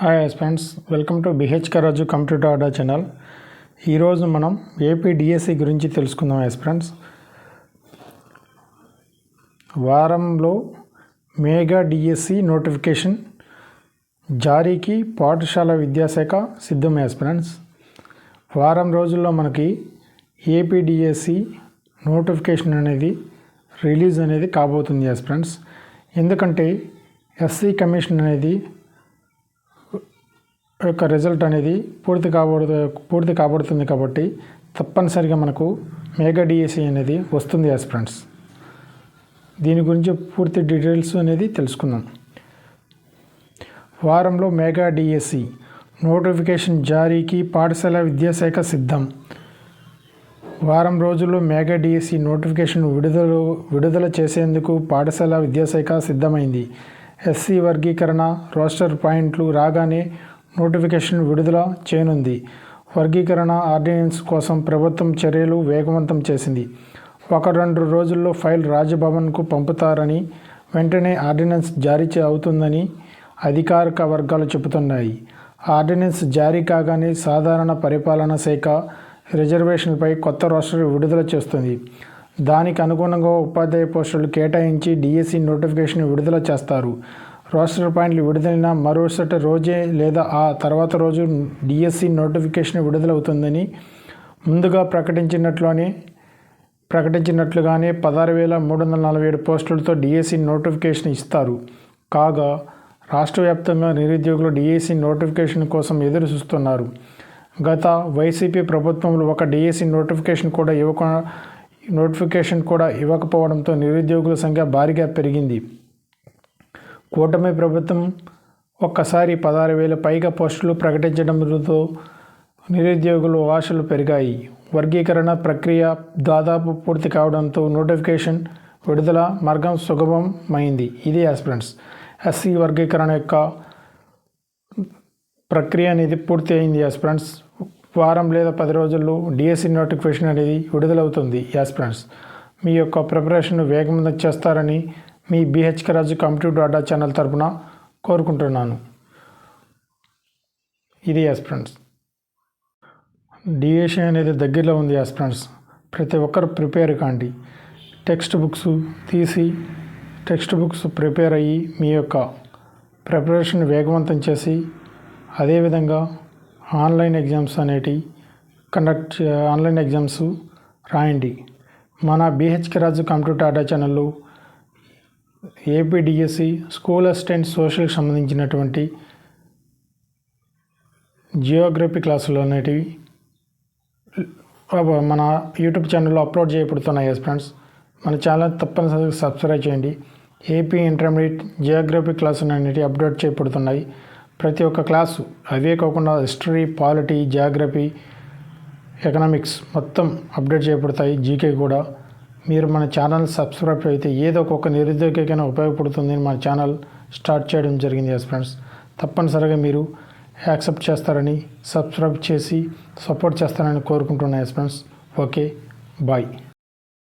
Hi friends, welcome to BHK Raju computer order channel. ఈరోజు మనం AP DSC గురించి తెలుసుకుందాం. ఫ్రెండ్స్, వారంలో మెగా డిఎస్సి నోటిఫికేషన్ జారీకి పాఠశాల విద్యాశాఖ సిద్ధం. ఫ్రెండ్స్, వారం రోజుల్లో మనకి ఏపీ డిఎస్సి నోటిఫికేషన్ అనేది రిలీజ్ అనేది కాబోతుంది. ఫ్రెండ్స్, ఎందుకంటే ఎస్సీ కమిషన్ అనేది యొక్క రిజల్ట్ అనేది పూర్తి కాబడుతుంది కాబట్టి తప్పనిసరిగా మనకు మెగా డిఎస్సి అనేది వస్తుంది. ఫ్రెండ్స్, దీని గురించి పూర్తి డీటెయిల్స్ అనేది తెలుసుకుందాం. వారంలో మెగా డిఎస్సి నోటిఫికేషన్ జారీకి పాఠశాల విద్యాశాఖ సిద్ధం. వారం రోజుల్లో మెగా డిఎస్సి నోటిఫికేషన్ విడుదల చేసేందుకు పాఠశాల విద్యాశాఖ సిద్ధమైంది. ఎస్సీ వర్గీకరణ రోస్టర్ పాయింట్లు రాగానే నోటిఫికేషన్ విడుదల చేయనుంది. వర్గీకరణ ఆర్డినెన్స్ కోసం ప్రభుత్వం చర్యలు వేగవంతం చేసింది. 1-2 రోజుల్లో ఫైల్ రాజ్భవన్కు పంపుతారని, వెంటనే ఆర్డినెన్స్ జారీ అవుతుందని అధికారిక వర్గాలు చెబుతున్నాయి. ఆర్డినెన్స్ జారీ కాగానే సాధారణ పరిపాలనా శాఖ రిజర్వేషన్పై కొత్త రోస్టర్ విడుదల చేస్తుంది. దానికి అనుగుణంగా ఉపాధ్యాయ పోస్టులు కేటాయించి డిఎస్సి నోటిఫికేషన్ విడుదల చేస్తారు. రోస్టర్ పాయింట్లు విడుదలైన మరుసటి రోజే లేదా ఆ తర్వాత రోజు డిఎస్సి నోటిఫికేషన్ విడుదలవుతుందని ముందుగా ప్రకటించినట్లుగానే 16,347 పోస్టులతో డిఎస్సి నోటిఫికేషన్ ఇస్తారు. కాగా రాష్ట్ర వ్యాప్తంగా నిరుద్యోగులు డిఎస్సి నోటిఫికేషన్ కోసం ఎదురు చూస్తున్నారు. గత వైసీపీ ప్రభుత్వంలో ఒక డిఎస్సి నోటిఫికేషన్ కూడా ఇవ్వకపోవడంతో నిరుద్యోగుల సంఖ్య భారీగా పెరిగింది. కూటమి ప్రభుత్వం ఒక్కసారి 16,000 పైగా పోస్టులు ప్రకటించడంతో నిరుద్యోగుల ఆశలు పెరిగాయి. వర్గీకరణ ప్రక్రియ దాదాపు పూర్తి కావడంతో నోటిఫికేషన్ విడుదల మార్గం సుగమమైంది. ఇది ఫ్రెండ్స్, ఎస్సీ వర్గీకరణ యొక్క ప్రక్రియ అనేది పూర్తి అయింది. ఫ్రెండ్స్, వారం లేదా 10 రోజుల్లో డిఎస్సి నోటిఫికేషన్ అనేది విడుదలవుతుంది. ఫ్రెండ్స్, మీ యొక్క ప్రిపరేషన్ వేగవంతం చేస్తారని మీ బిహెచ్కే రాజు కంప్యూటర్ ఆర్డర్ ఛానల్ తరపున కోరుకుంటున్నాను. ఇది ఫ్రెండ్స్, డిఎస్సి అనేది దగ్గరలో ఉంది. ఫ్రెండ్స్, ప్రతి ఒక్కరు ప్రిపేర్ కాండి. టెక్స్ట్ బుక్స్ తీసి ప్రిపేర్ అయ్యి మీ యొక్క ప్రిపరేషన్ వేగవంతం చేసి అదేవిధంగా ఆన్లైన్ ఎగ్జామ్స్ రాయండి. మన బిహెచ్కే రాజు కంప్యూటర్ ఆర్డర్ ఛానల్లో ఏపీ డిఎస్సి స్కూల్ అసిస్టెంట్ సోషల్కి సంబంధించినటువంటి జియోగ్రఫీ క్లాసులు అనేటివి మన యూట్యూబ్ ఛానల్లో అప్లోడ్ చేయబడుతున్నాయి. ఫ్రెండ్స్, మన ఛానల్ తప్పనిసరిగా సబ్స్క్రైబ్ చేయండి. ఏపీ ఇంటర్మీడియట్ జియోగ్రఫీ క్లాసులు అనేటివి అప్లోడ్ చేయబడుతున్నాయి. ప్రతి ఒక్క క్లాసు అవే కాకుండా హిస్టరీ, పాలిటీ, జియోగ్రఫీ, ఎకనామిక్స్ మొత్తం అప్డేట్ చేయబడతాయి. జీకే కూడా. మీరు మన ఛానల్ సబ్స్క్రైబ్ అయితే ఏదో ఒక నిరుద్యోగికైనా ఉపయోగపడుతుందని మన ఛానల్ స్టార్ట్ చేయడం జరిగింది. ఫ్రెండ్స్, తప్పనిసరిగా మీరు యాక్సెప్ట్ చేస్తారని, సబ్స్క్రైబ్ చేసి సపోర్ట్ చేస్తారని కోరుకుంటున్నాను. Friends, okay, bye.